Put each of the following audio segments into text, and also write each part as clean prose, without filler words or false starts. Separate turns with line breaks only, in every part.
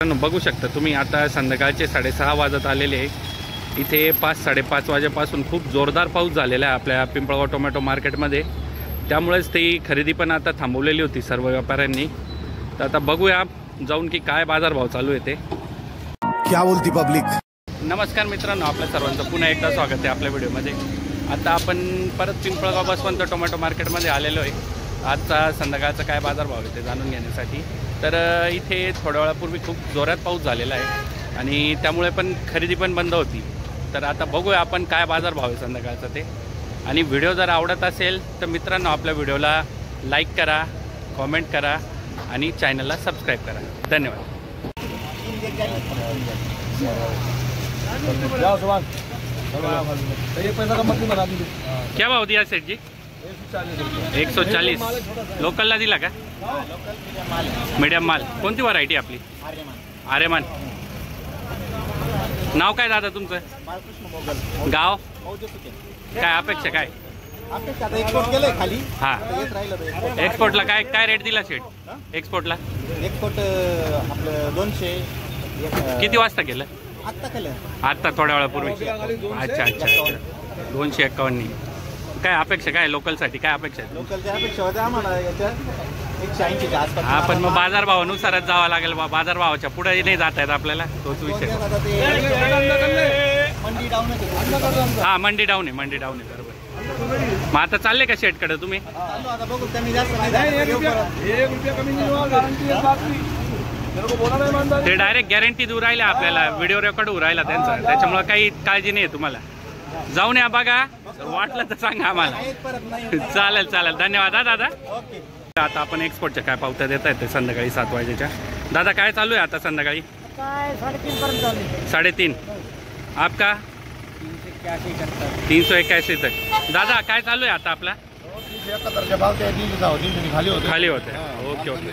बघू शकता तुम्ही आता संध्याकाळचे 6:30 वाजत आलेले आहे। इथे 5-5:30 वाजेपासून खूप जोरदार पाऊस झालेला आहे आपल्या पिंपळगाव टोमॅटो मार्केटमध्ये। त्यामुळेच ती खरेदी पण आता थांबवलेली होती सर्व व्यापाऱ्यांनी। तर आता बघूया जाऊन की काय बाजारभाव चालू आहे ते।
क्या बोलती पब्लिक।
नमस्कार मित्रांनो, आपल्या सर्वांचं पुन्हा एकदा स्वागत आहे आपल्या व्हिडिओमध्ये। आता आपण परत पिंपळगाव बसवंत टोमॅटो मार्केटमध्ये आलेलो आहे। आजचा संध्याकाळचा काय बाजारभाव आहे ते जाणून घेण्यासाठी। तर इथे थोड्या वेळापूर्वी खूप जोरात पाऊस झालेला आहे आणि त्यामुळे पण खरेदी पण बंद होती। तर आता बघूया आपण काय बाजारभाव आहे संध्याकाळचा ते। आणि व्हिडिओ जर आवडत असेल तर मित्रांनो आपल्या व्हिडिओला लाईक करा, कमेंट करा आणि चॅनलला सबस्क्राईब करा। धन्यवाद। क्या भाव दिया सेठ जी? 140 लोकलला दिला का? मीडियम माल। कोणती व्हरायटी आपली? आर्यमान। नाव काय दादा तुमचं? गाव काय अपेक्षा काय?
एक्सपोर्ट केलंय खाली।
हां, एक्सपोर्टला काय काय रेट दिला सेठ? एक्सपोर्टला
एक्सपोर्ट आपलं 200।
किती वाजता केलं?
आत्ता केलं,
आत्ता थोड्या वेळापूर्वी। अच्छा अच्छा, 251। काय अपेक्षा काय लोकलसाठी काय अपेक्षा आहे?
लोकलच्या अपेक्षा होत्या आम्हाला याच्या 180 च्या आसपास।
हा, पण मग बाजारभावानुसारच जावं लागेल। बाजारभावाच्या पुढे नाही जाता येत आपल्याला, तोच विषय।
मंडी डाऊन आहे।
हा, मंडी डाऊन आहे, मंडी डाऊन आहे, बरोबर। मग आता चालले का शेटकडे तुम्ही?
आता बघू, कमी जास्त
ते डायरेक्ट गॅरंटी देऊ राहिले आपल्याला, व्हिडिओ रेकॉर्ड होऊ राहिला त्यांचा, त्याच्यामुळे काही काळजी नाही तुम्हाला। जाऊन या बघा, वाटलं तर सांगा आम्हाला। चालेल चालेल, धन्यवाद दादा। आता आपण एक्सपोर्टच्या काय पावत्या देत आहेत ते संध्याकाळी 7 वाजेच्या। दादा काय चालू आहे आता संध्याकाळी? 3:30 आपका 381 तक। दादा काय चालू आहे आता आपला? खाली होते। Okay okay.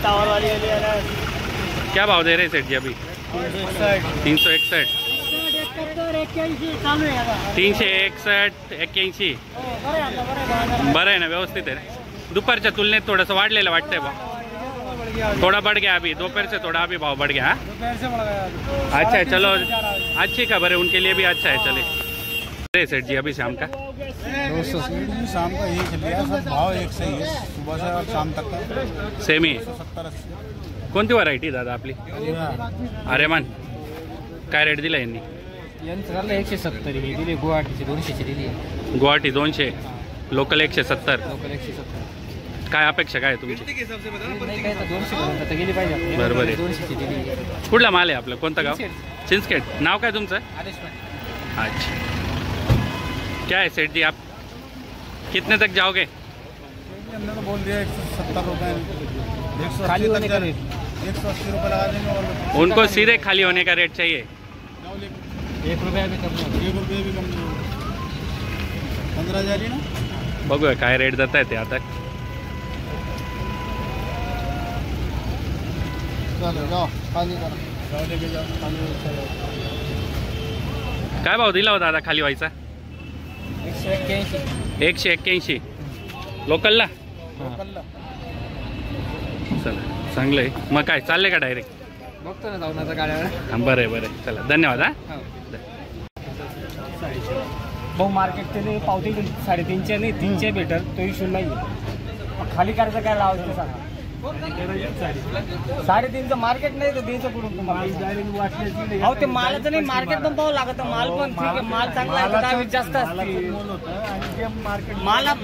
टावर वाली
क्या भाव दे रहे सेठ जी अभी? 361 361 81। बरं आहे ना, व्यवस्थित आहे ना? दुपारच्या तुलनेत थोडंसं वाढलेलं वाटतंय बा, थोड़ा बढ़ गया अभी, दोपहर से थोड़ा अभी भाव बढ़ गया। अच्छा है, चलो अच्छी खबर है उनके लिए भी, अच्छा है। चले सेठ जी, अभी शाम का
200 शाम का यही चल रहा है सर, भाव एक सही है, सुबह से और शाम तक का
सेम ही।
70-80।
कोणती व्हरायटी दादा आपली? आर्यमान। काय रेट दिला यांनी?
170 ही दिली, गुवाहाटीची 200 दिली।
गुवाहाटी 200, लोकल 170। काय अपेक्षा काय तुमची?
गेली पाहिजे
बरोबर आहे।
200 दिली।
कुठला माल आहे आपला? कोणतं गाव? चिंचखेड। नाव काय तुमचं? अच्छा, क्या है सेठ जी, आप कितने तक जाओगे?
बोल दिया 170 रुपये, 180
होने का रेट
180 रुपये लगा देंगे।
उनको सीधे खाली होने का रेट चाहिए।
1 रुपया भी कम नहीं,
1 रुपये भी कम नहीं। 15 जारी ना,
बघूया काय रेट देत आहे ते आता।
जाओ खाली जाओ, लेके जाओ खाली।
काय भाव दिला हो दादा खाली व्हायचा? 181 लोकलला। चला, चांगलं आहे। मग काय चालले का डायरेक्ट?
बघतो ना जाऊन आता गाड्यावर।
बरं आहे बरं आहे, चला धन्यवाद। हा,
भाऊ मार्केट ते पावती 350 नाही, 300 भेटल, तो इशू नाही। खाली करायचं काय लावायचं सांगा? 350 मार्केट नाही तर द्यायचं करून तुम्हाला। अहो ते मालाचं नाही, मार्केट पण पाहावं लागत। माल पण ठीक आहे, माल चांगला आहे, 10-20 जास्त असते।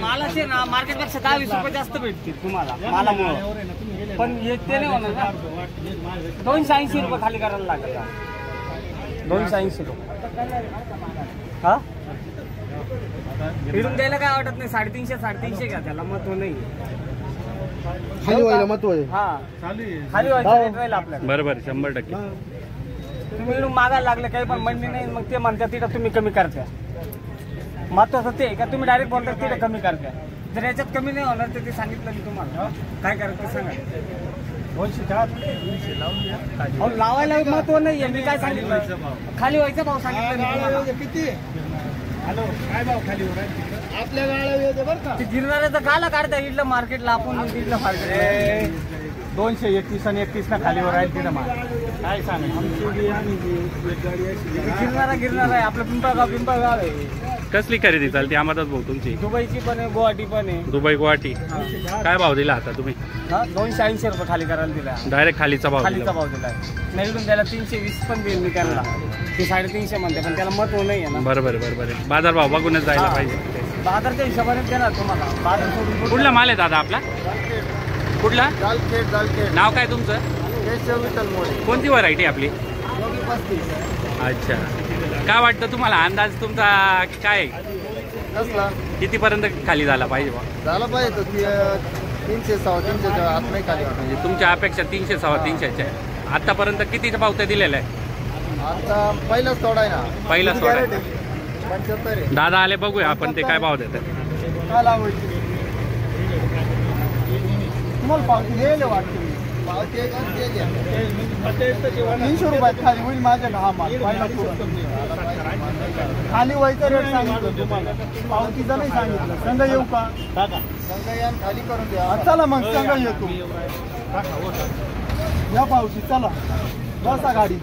मालाचे ना मार्केटपेक्षा 10-20 रुपये जास्त भेटतील तुम्हाला मालामुळे, पण ते नाही होणार ना। 280 रुपये खाली करायला लागत। 280 रुपये। हा, फिरून द्यायला काय वाटत नाही। 350 घ्या, त्याला महत्व नाही।
खाली व्हायला महत्व आहे।
हा, खाली व्हायचं राहील आपल्याला।
बरोबर, 100%।
तुम्ही इकडून मागायला लागले काही पण मंडी नाही, मग ते म्हणतात तिथं तुम्ही कमी करता। महत्वाचं ते का तुम्ही डायरेक्ट बोलता तिथं कमी करता। जर याच्यात कमी नाही होणार तर ते सांगितलं मी तुम्हाला, काय करायचं सांगा। 200 लावायला महत्व नाही, मी काय सांगितलं? खाली व्हायचा भाव सांगितलं मी तुम्हाला।
किती? हॅलो, काय भाव खाली हो रहा है? आपल्या गाड्या येते बरं का.
ते गिरणाऱ्याचं काला काढता इथलं मार्केटला आपण इथलं मार्केट
231 आणि 31 ना खालीवर आहे तिथं माल.
काय सांग गिरणारा आहे आपलं पिंपळगाव आहे.
कसली खरेदी चालते आम्हालाच भाऊ तुमची?
दुबईची पण आहे, गुवाहाटी पण आहे.
दुबई गुवाहाटी काय भाव दिला आता तुम्ही?
280 रुपये खाली करायला दिला.
डायरेक्ट खालीचा भाव
खालीचा
दिला.
भाव दिला नाही त्याला 320 पण देईल मी त्याला. ते 350 म्हणते पण त्याला महत्व नाही आहे ना.
बरोबर आहे बरोबर आहे. बाजार भाव बघूनच जायला पाहिजे.
बाजारच्या हिशोबाने देणार तुम्हाला. बाजार सोडून
कुठला माल आहे दादा आपला? कुठला
जालखेड
नाव काय तुमचं? कोणती व्हरायटी आपली? अच्छा काय वाटतं तुम्हाला अंदाज तुमचा काय
कसला
कितीपर्यंत खाली झाला पाहिजे बा?
झाला पाहिजे तो 300 300 आत नाही खाली.
म्हणजे तुमच्या अपेक्षा 300 350 आहे. आतापर्यंत कितीच्या पावत्या दिलेल्या आहे?
आता पहिलाच तोडा आहे ना.
पहिलाच तोडा आहे.
75 आहे.
दादा आले बघूया आपण ते काय भाव देतात.
काय लावायची तुम्हाला पावती द्यायला वाटतं. पावती 300 रुपयात खाली होईल माझ्या हा माल पहिला खाली व्हायचा रेट सांगितलं तुम्हाला. पावतीचा नाही सांगितलं. संघ येऊ का? संघ या खाली करून द्या. चला मग संघ येतो या पावती. चला बसा गाडी.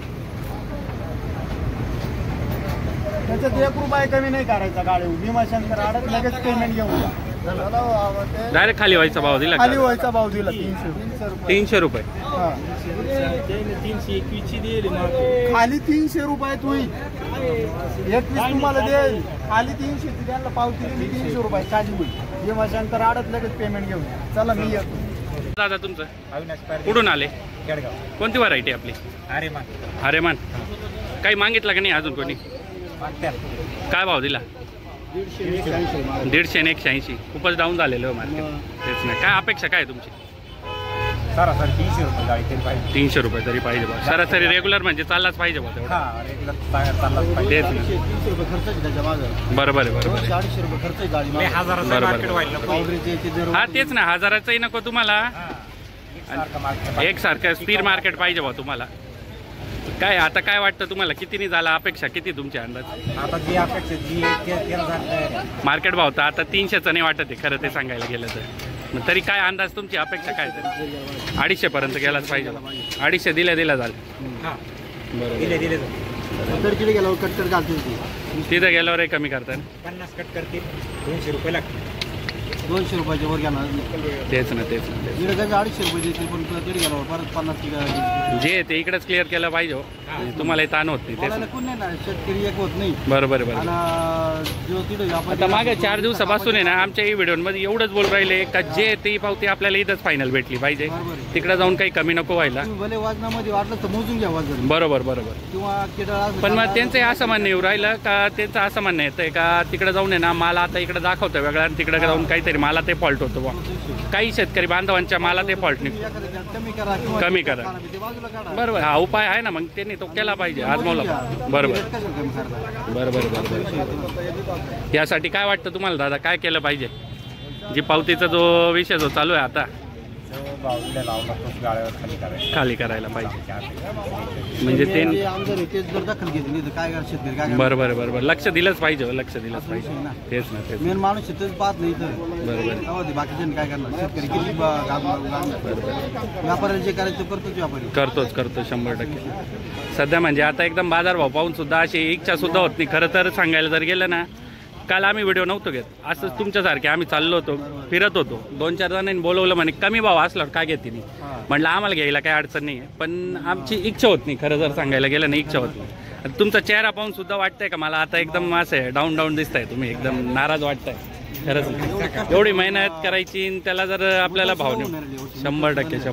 त्याच्यात 1 रुपया कमी नाही करायचा. गाडी भीमाशंकर आडत लगेच पेमेंट घेऊन जा.
डायरेक्ट खाली व्हायचा भाव दिला
खाली
का?
व्हायचा भाव दिला
300 रुपये.
खाली 300 रुपयात होईल. 21 तुम्हाला देईल. खाली 300 त्यांना पावती दिली 300 रुपये खाली होईल. भीमाशंकर आडत लगेच पेमेंट घेऊन जा. चला मी येतो.
दादा तुमचं कुठून आले? कोणती व्हरायटी आपली? आरेमान. काही मागितलं का नाही अजून कोणी? काय भाव दिला? 150 आणि 180. खूपच डाऊन झालेलं मार्केट. तेच नाही काय अपेक्षा काय तुमची?
सरासरी 300 रुपये गाडी तरी पाहिजे.
300 रुपये तरी पाहिजे बा. सरासरी रेग्युलर म्हणजे चाललाच पाहिजे बा तेवढा. तेच ना.
300 रुपये खर्च त्याच्या मागं.
बरोबर आहे बरोबर आहे.
400 रुपये खर्च गाडी
बरोबर. हा तेच ना. हजाराचंही नको तुम्हाला. एकसारखं स्थिर मार्केट पाहिजे बा तुम्हाला. काय आता काय वाटतं तुम्हाला कितीनी झाला? अपेक्षा किती तुमची अंदाज?
आता जी अपेक्षा
मार्केट भाव तर आता 300चं नाही वाटत आहे खरं ते सांगायला गेलं तर. मग तरी काय अंदाज तुमची अपेक्षा काय तरी? 250 पर्यंत गेलाच पाहिजे. 250 दिल्या झालं.
कडकडे गेल्यावर कटकट घालतील.
तिथं गेल्यावरही कमी करतात.
50 कट करतील. 200 रुपये लागतील. 200 रुपयाच्या वर घेणार.
तेच ना तेच ना.
250 रुपये देतील पण कडे गेल्यावर परत 50
जे ते इकडेच क्लिअर केलं पाहिजे हो. तुम्हालाही ताण होत नाही. तेच
कोण नाही ना. शेतकरी एक होत नाही.
बरोबर आहे बरोबर.
आणि जो तिथे
आता मागे 4 दिवसापासून आहे ना आमच्या व्हिडिओमध्ये एवढंच बोल राहिले का जे ती पावती आपल्याला इथंच फायनल भेटली पाहिजे. तिकडे जाऊन काही कमी नको व्हायला.
भले वजनामध्ये वाटलं तर मोजून घ्या वजन.
बरोबर बरोबर.
किंवा किडळ.
पण मग त्यांचं असं म्हणणं येऊ राहिलं का त्यांचं असं म्हणणं येतंय का तिकडे जाऊन आहे ना मला आता इकडे दाखवतं वेगळं आणि तिकडे जाऊन काहीतरी मला ते फॉल्ट होतो बा. काही शेतकरी बांधवांच्या मला ते फॉल्ट नाही. कमी करा. बरोबर. हा उपाय आहे ना मग त्यांनी तो केला पाहिजे. आजमावला. बरोबर बरोबर बरोबर. यासाठी काय वाटतं तुम्हाला दादा काय केलं पाहिजे? जी पावतीचा जो विषय जो चालू आहे आता खाली करायला पाहिजे. म्हणजे ते बरोबर बरोबर. लक्ष दिलंच पाहिजे. लक्ष दिलंच पाहिजे. तेच ना तेच.
मेन माणूस शेतच पाहत नाही तर
बरोबर.
बाकीच्या काय करणार. शेतकरी किती व्यापाऱ्याला जे करायचं करतोच. व्यापारी
करतो 100%. सध्या म्हणजे आता एकदम बाजारभाव पाहून सुद्धा अशी इच्छा सुद्धा होत नाही खरं तर सांगायला जर गेलं ना. काल आम्ही व्हिडिओ नव्हतो घेत. असंच तुमच्यासारखे आम्ही चाललो होतो फिरत होतो. 2-4 जणांनी बोलवलं म्हणे कमी भाव असल्यावर काय घेते नाही. म्हटलं आम्हाला घ्यायला काही अडचण नाही आहे पण आमची इच्छा होत नाही खरं जर सांगायला गेलं ना. इच्छा होत नाही. तुमचा चेहरा पाहून सुद्धा वाटतंय का मला आता एकदम असं आहे डाऊन दिसताय तुम्ही. एकदम नाराज वाटताय खरंच. एवढी मेहनत करायची त्याला जर आपल्याला भाव नाही. 100%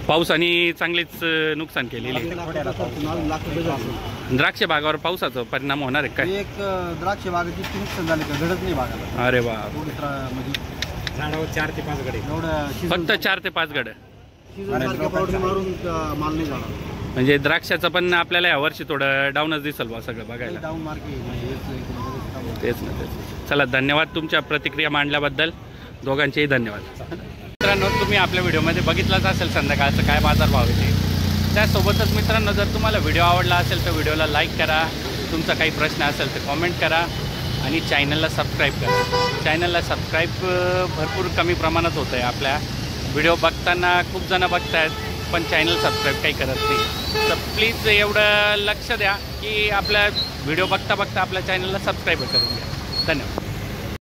पावसाने चांगलीच नुकसान केलेली. द्राक्ष बागावर पावसाचा परिणाम होणार आहे काय?
एक द्राक्ष बागाची नुकसान झाले का घडत नाही बागाला.
अरे वा.
झाडावर 4 ते 5 गडे.
फक्त 4 ते 5 गड.
पावडर मारून माल नाही झाला.
म्हणजे द्राक्षाचं पण आपल्याला यावर्षी थोडं डाऊनच दिसल बा सगळं बघायला.
Down market.
तेच ना तेच. चला धन्यवाद तुमच्या प्रतिक्रिया मांडल्याबद्दल. दोघांचेही धन्यवाद. मित्रांनो तुम्ही आपल्या व्हिडिओमध्ये बघितलाच असेल संध्याकाळचं काय बाजारभाव आहे ते. त्यासोबतच मित्रांनो जर तुम्हाला व्हिडिओ आवडला असेल तर व्हिडिओला लाईक करा. तुमचा काही प्रश्न असेल तर कॉमेंट करा आणि चॅनलला सबस्क्राईब करा. चॅनलला सबस्क्राईब भरपूर कमी प्रमाणात होतं आहे. आपल्या व्हिडिओ बघताना खूप जणं बघत आहेत पण चॅनल सबस्क्राईब काही करत नाही. तर प्लीज एवढं लक्ष द्या की आपल्या व्हिडिओ बघता बघता आपल्या चॅनलला सबस्क्राईब करून घ्या. धन्यवाद.